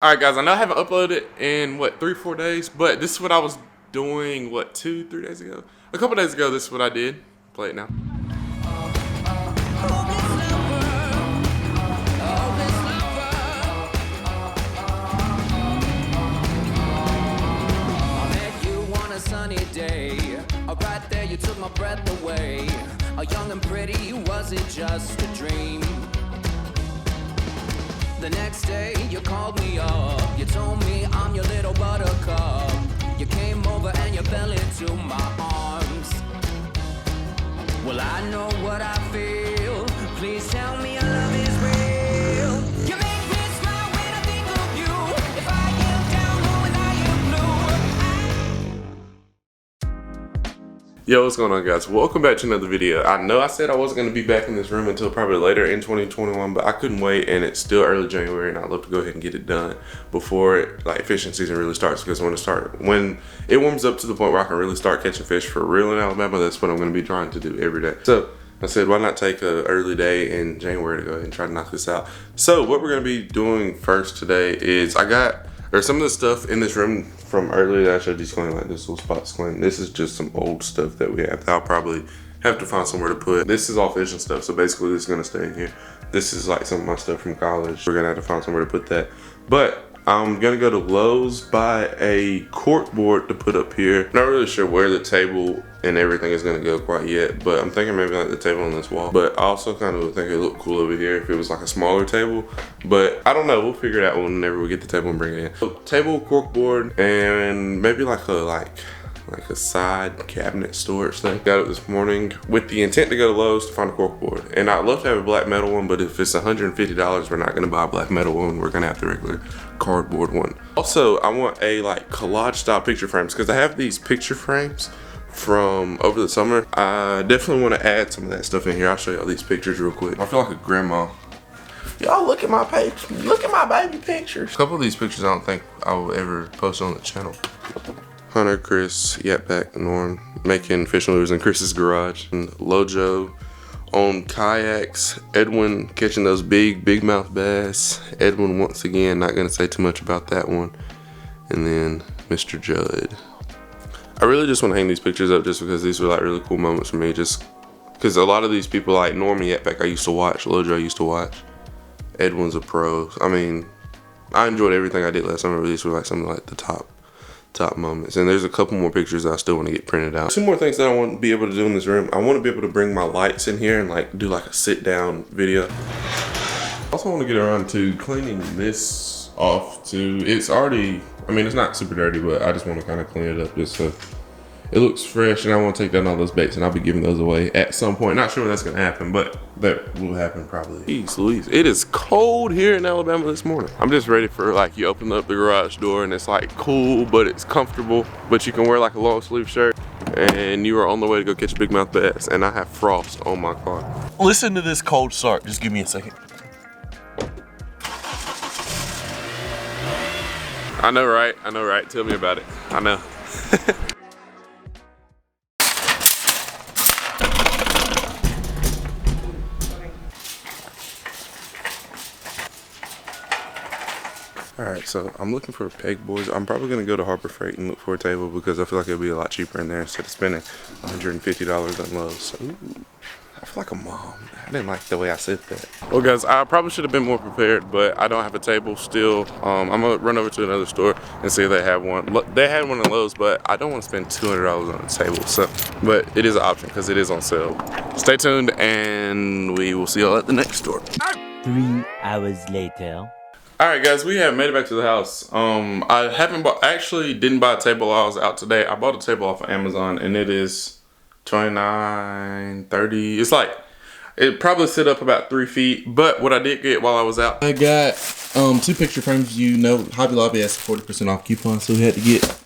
Alright guys, I know I haven't uploaded in what, 3-4 days, but this is what I was doing, what, 2-3 days ago? A couple days ago, this is what I did. Play it now. I met you on a sunny day. Right there you took my breath away. Young and pretty, was it just a dream? The next day you called me up. You told me I'm your little buttercup. You came over and you fell into my arms. Well, I know what I feel. Please tell me your love is real. You make me smile when I think of you. If I am down or when I am blue. Yo, what's going on guys? Welcome back to another video. I know I said I wasn't going to be back in this room until probably later in 2021, but I couldn't wait, and it's still early January and I'd love to go ahead and get it done before fishing season really starts, because when it warms up to the point where I can really start catching fish for real in Alabama, that's what I'm going to be trying to do every day. So I said, why not take an early day in January to go ahead and try to knock this out. So what we're going to be doing first today is there's some of the stuff in this room from earlier that I showed you, like this little spot screen. This is just some old stuff that we have that I'll probably have to find somewhere to put. This is all fishing stuff, so basically this is gonna stay in here. This is like some of my stuff from college. We're gonna have to find somewhere to put that. But I'm gonna go to Lowe's, buy a cork board to put up here. Not really sure where the table and everything is gonna go quite yet, but I'm thinking maybe like the table on this wall. But I also kind of think it looked cool over here if it was like a smaller table. But I don't know, we'll figure it out whenever we get the table and bring it in. So, table, cork board, and maybe like a side cabinet storage thing. Got it this morning with the intent to go to Lowe's to find a cork board. And I'd love to have a black metal one, but if it's $150, we're not gonna buy a black metal one. We're gonna have the regular cardboard one. Also, I want a collage style picture frames, because I have these picture frames from over the summer. I definitely want to add some of that stuff in here. I'll show y'all these pictures real quick. I feel like a grandma. Y'all look at my page. Look at my baby pictures. A couple of these pictures I don't think I will ever post on the channel. Hunter, Chris, Yapback, Norm making fishing lures in Chris's garage, and Lojo on kayaks, Edwin catching those big mouth bass. Edwin once again, not gonna say too much about that one. And then Mr. Judd. I really just want to hang these pictures up just because these were really cool moments for me, just because a lot of these people like Norm and Yapback I used to watch, Lojo I used to watch. Edwin's a pro. I mean, I enjoyed everything I did last summer, but these were some of the top moments. And there's a couple more pictures that I still want to get printed out. Two more things that I want to be able to do in this room. I want to be able to bring my lights in here and do a sit down video. I also want to get around to cleaning this off too. It's already, I mean, it's not super dirty, but I just want to kind of clean it up just so it looks fresh, and I want to take down all those baits, and I'll be giving those away at some point. Not sure when that's going to happen, but that will happen probably. Jeez Louise, it is cold here in Alabama this morning. I'm just ready for you open up the garage door and it's cool, but it's comfortable, but you can wear a long sleeve shirt, and you are on the way to go catch a big mouth bass, and I have frost on my car. Listen to this cold start. Just give me a second. I know, right? I know, right? Tell me about it. I know. Alright, so I'm looking for pegboards. I'm probably going to go to Harbor Freight and look for a table, because I feel like it'll be a lot cheaper in there instead of spending $150 on Lowe's. So, ooh, I feel like a mom. I didn't like the way I said that. Well guys, I probably should have been more prepared, but I don't have a table still. I'm going to run over to another store and see if they have one. They had one in Lowe's, but I don't want to spend $200 on a table. So, but it is an option because it is on sale. Stay tuned, and we will see y'all at the next store. 3 hours later. Alright guys, we have made it back to the house. I actually didn't buy a table while I was out today. I bought a table off of Amazon, and it is $29, $30. It's it probably sit up about 3 feet, but what I did get while I was out, I got 2 picture frames. Hobby Lobby has a 40% off coupon, so we had to get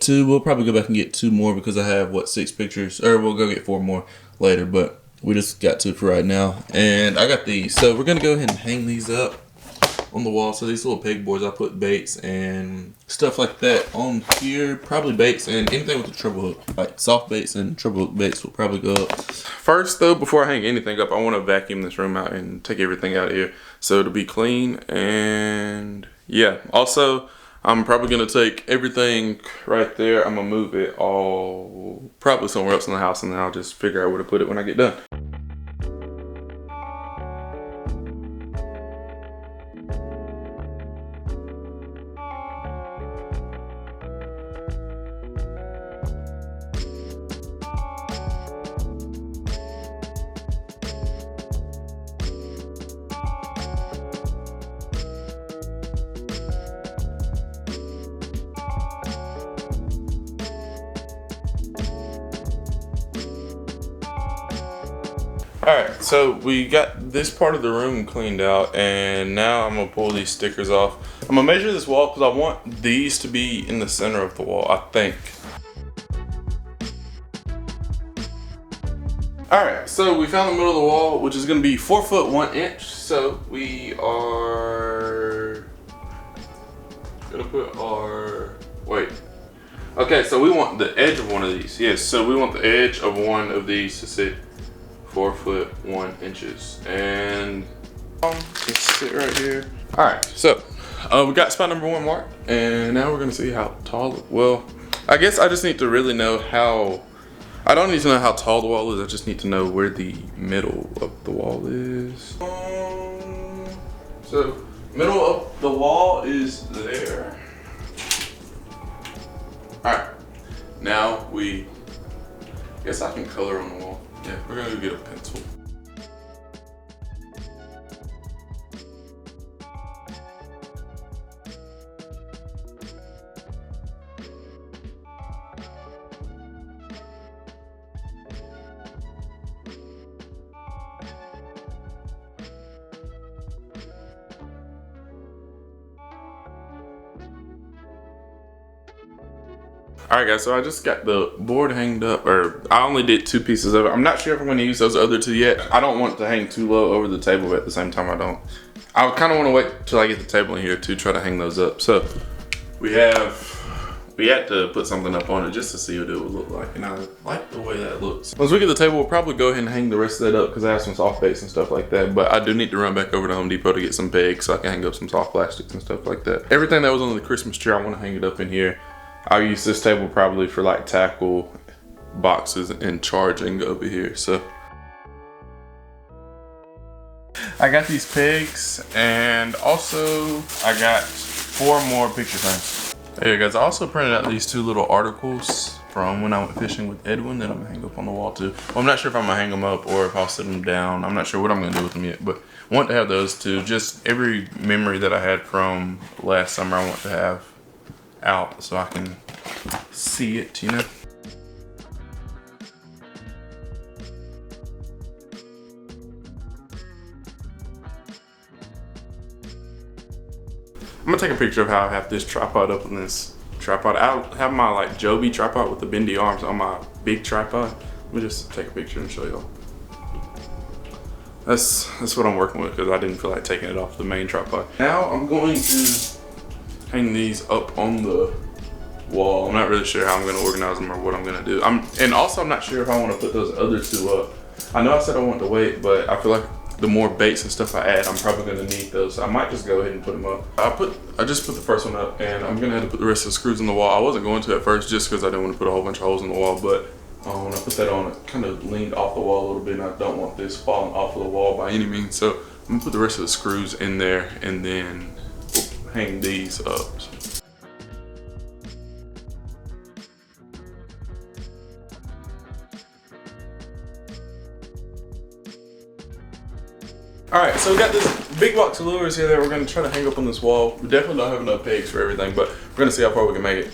2. We'll probably go back and get 2 more because I have 6 pictures, or we'll go get 4 more later, but we just got 2 for right now. And I got these, so we're gonna go ahead and hang these up on the wall. So these little pegboards, I put baits and stuff like that on here. Probably baits and anything with a treble hook, soft baits and treble hook baits will probably go up. First though, before I hang anything up, I want to vacuum this room out and take everything out of here so it'll be clean. And Yeah, also, I'm probably gonna take everything right there. I'm gonna move it all probably somewhere else in the house, and then I'll just figure out where to put it when I get done. Alright, so we got this part of the room cleaned out, and now I'm gonna pull these stickers off. I'm gonna measure this wall because I want these to be in the center of the wall, I think. Alright, so we found the middle of the wall, which is gonna be 4 foot 1 inch. So we are gonna put our, wait. Okay, so we want the edge of one of these. Yes, so we want the edge of one of these to sit 4 foot 1 inches, and just sit right here. All right, so we got spot number 1 marked, and now we're gonna see how tall. Well, I guess I just need to really know how. I don't need to know how tall the wall is. I just need to know where the middle of the wall is. So middle of the wall is there. All right, now we. Guess I can color on the wall. Yeah, we're gonna go get a pencil. Alright guys, so I just got the board hanged up, or I only did 2 pieces of it. I'm not sure if I'm gonna use those other 2 yet. I don't want it to hang too low over the table, but at the same time I kinda wanna wait till I get the table in here to try to hang those up. So we had to put something up on it just to see what it would look like, and I like the way that looks. Once we get the table, we'll probably go ahead and hang the rest of that up because I have some soft base and stuff like that, but I do need to run back over to Home Depot to get some pegs so I can hang up some soft plastics and stuff like that. Everything that was on the Christmas tree, I wanna hang it up in here. I'll use this table probably for like tackle, boxes, and charging over here. So I got these pegs, and also I got 4 more picture frames. Hey guys, I also printed out these 2 little articles from when I went fishing with Edwin that I'm gonna hang up on the wall too. Well, I'm not sure if I'm gonna hang them up or if I'll sit them down. I'm not sure what I'm gonna do with them yet, but I want to have those 2. Just every memory that I had from last summer I want to have out so I can see it, you know. I'm gonna take a picture of how I have this tripod up on this tripod. I have my like Joby tripod with the bendy arms on my big tripod. Let me just take a picture and show y'all. That's what I'm working with because I didn't feel like taking it off the main tripod. Now I'm going to hang these up on the wall. I'm not really sure how I'm going to organize them or what I'm going to do. And also I'm not sure if I want to put those other 2 up. I know I said I want to wait, but I feel like the more baits and stuff I add, I'm probably going to need those. So I might just go ahead and put them up. I just put the first one up, and I'm going to have to put the rest of the screws in the wall. I wasn't going to at first just because I didn't want to put a whole bunch of holes in the wall, but when I put that on, it kind of leaned off the wall a little bit, and I don't want this falling off of the wall by any means. So I'm going to put the rest of the screws in there, and then we'll hang these up. Alright, so we got this big box of lures here that we're going to try to hang up on this wall. We definitely don't have enough pegs for everything, but we're going to see how far we can make it.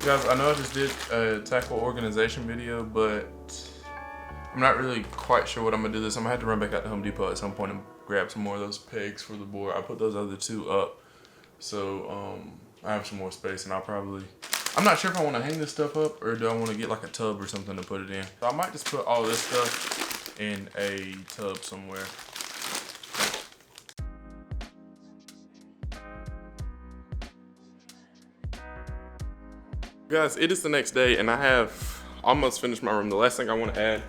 Guys, I know I just did a tackle organization video, but I'm not really quite sure what I'm gonna do this. I'm gonna have to run back out to Home Depot at some point and grab some more of those pegs for the board. I put those other 2 up, so I have some more space, and I'm not sure if I want to hang this stuff up or do I want to get like a tub or something to put it in. So I might just put all this stuff in a tub somewhere. Guys, it is the next day and I have almost finished my room. The last thing I want to add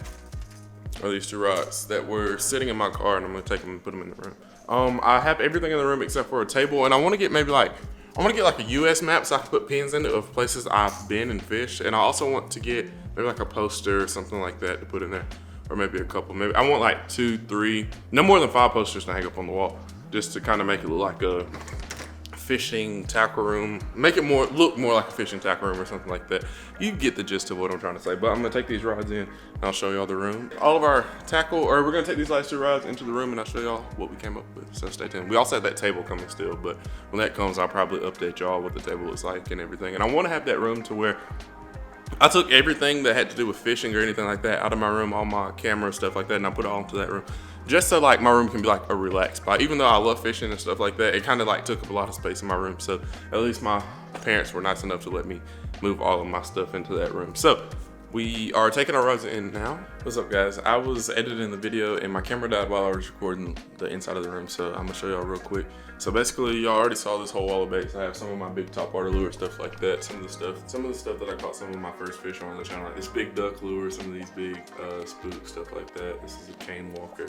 are these 2 rods that were sitting in my car, and I'm gonna take them and put them in the room. I have everything in the room except for a table, and I want to get maybe like a US map so I can put pins in it of places I've been and fished, and I also want to get maybe like a poster or something like that to put in there, or maybe a couple. Maybe I want like 2, 3, no more than 5 posters to hang up on the wall, just to kind of make it look like a fishing tackle room, make it look more like a fishing tackle room or something like that. You get the gist of what I'm trying to say. But I'm gonna take these rods in and I'll show y'all the room. All of our tackle, or we're gonna take these last 2 rods into the room and I'll show y'all what we came up with. So stay tuned. We also have that table coming still, but when that comes, I'll probably update y'all what the table looks like and everything. And I want to have that room to where I took everything that had to do with fishing or anything like that out of my room, all my camera stuff like that, and I put it all into that room. Just so like my room can be like a relaxed spot. Even though I love fishing and stuff like that, it kind of like took up a lot of space in my room. So at least my parents were nice enough to let me move all of my stuff into that room. So we are taking our rods in now. What's up, guys? I was editing the video and my camera died while I was recording the inside of the room. So I'm gonna show y'all real quick. So basically, y'all already saw this whole wall of baits. I have some of my big topwater lure stuff like that. Some of the stuff that I caught some of my first fish on the channel, like this big duck lure, some of these big spook stuff like that. This is a cane walker.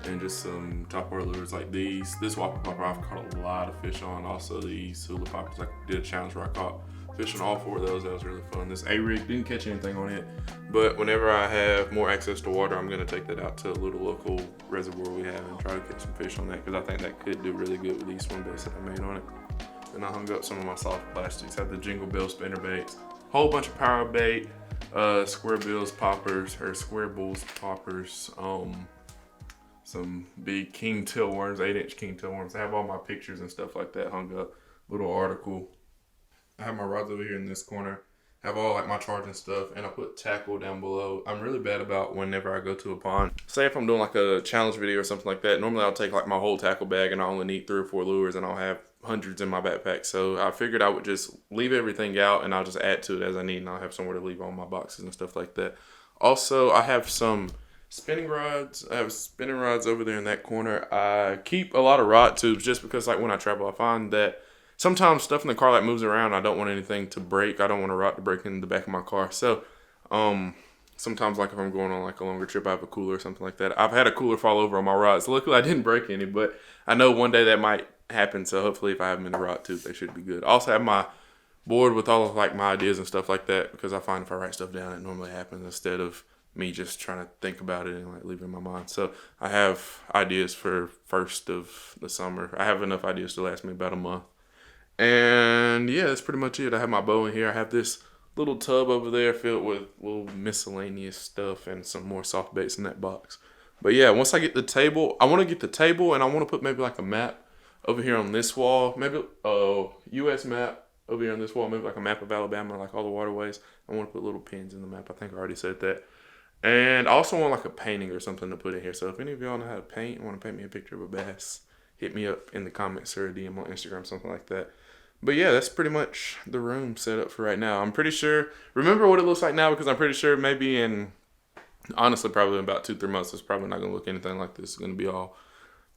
And just some topwater lures like these. This whopper popper I've caught a lot of fish on. Also these hula poppers. I did a challenge where I caught fish on all 4 of those. That was really fun. This A-rig didn't catch anything on it, but whenever I have more access to water, I'm gonna take that out to a little local reservoir we have and try to catch some fish on that, because I think that could do really good with these swim baits that I made on it. And I hung up some of my soft plastics. I have the Jingle Bell spinner baits, whole bunch of power bait, square bills poppers, or square bulls poppers, some big king tail worms, 8-inch king tail worms. I have all my pictures and stuff like that hung up. Little article. I have my rods over here in this corner. I have all like my charging stuff, and I put tackle down below. I'm really bad about whenever I go to a pond. Say if I'm doing like a challenge video or something like that, normally I'll take like my whole tackle bag and I only need 3 or 4 lures and I'll have hundreds in my backpack. So I figured I would just leave everything out and I'll just add to it as I need, and I'll have somewhere to leave all my boxes and stuff like that. Also, I have some spinning rods. I have spinning rods over there in that corner. I keep a lot of rod tubes just because like when I travel, I find that sometimes stuff in the car like moves around. I don't want anything to break. I don't want a rod to break in the back of my car. So sometimes like if I'm going on like a longer trip, I have a cooler or something like that. I've had a cooler fall over on my rods. Luckily I didn't break any, but I know one day that might happen. So hopefully if I have them in the rod tube, they should be good. I also have my board with all of like my ideas and stuff like that, because I find if I write stuff down, it normally happens instead of me just trying to think about it and like leave it in my mind. So I have ideas for first of the summer. I have enough ideas to last me about a month. And yeah, that's pretty much it. I have my bow in here. I have this little tub over there filled with little miscellaneous stuff and some more soft baits in that box. But yeah, once I get the table, I want to get the table and I want to put maybe like a map over here on this wall. Maybe a US map over here on this wall. Maybe like a map of Alabama, like all the waterways. I want to put little pins in the map. I think I already said that. And I also want like a painting or something to put in here. So if any of y'all know how to paint, want to paint me a picture of a bass, hit me up in the comments or a DM on Instagram, something like that. But yeah, that's pretty much the room set up for right now. I'm pretty sure, remember what it looks like now, because I'm pretty sure maybe in, honestly, probably in about 2-3 months, it's probably not going to look anything like this. It's going to be all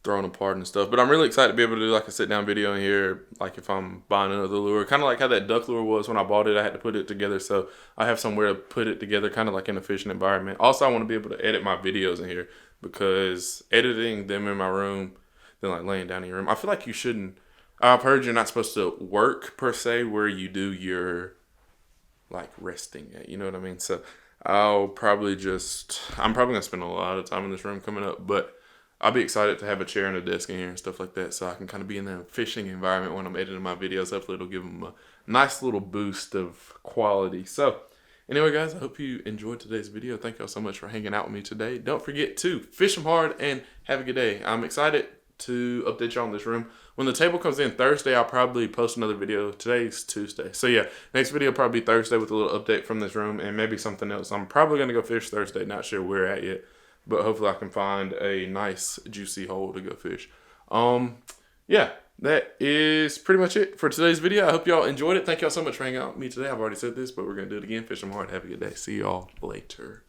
thrown apart and stuff. But I'm really excited to be able to do like a sit down video in here, like if I'm buying another lure, kind of like how that duck lure was when I bought it. I had to put it together, so I have somewhere to put it together, kind of like in a fishing environment. Also, I want to be able to edit my videos in here, because editing them in my room, then like laying down in your room, I feel like you shouldn't. I've heard you're not supposed to work per se where you do your like resting at, you know what I mean? So I'm probably gonna spend a lot of time in this room coming up, but I'll be excited to have a chair and a desk in here and stuff like that, so I can kind of be in the fishing environment when I'm editing my videos. Hopefully it'll give them a nice little boost of quality. So anyway, guys, I hope you enjoyed today's video. Thank y'all so much for hanging out with me today. Don't forget to fish them hard and have a good day. I'm excited to update y'all on this room. When the table comes in Thursday, I'll probably post another video. Today's Tuesday. So yeah, next video will probably be Thursday with a little update from this room and maybe something else. I'm probably going to go fish Thursday. Not sure where at yet, but hopefully I can find a nice juicy hole to go fish. Yeah, that is pretty much it for today's video. I hope y'all enjoyed it. Thank y'all so much for hanging out with me today. I've already said this, but we're going to do it again. Fish them hard. Have a good day. See y'all later.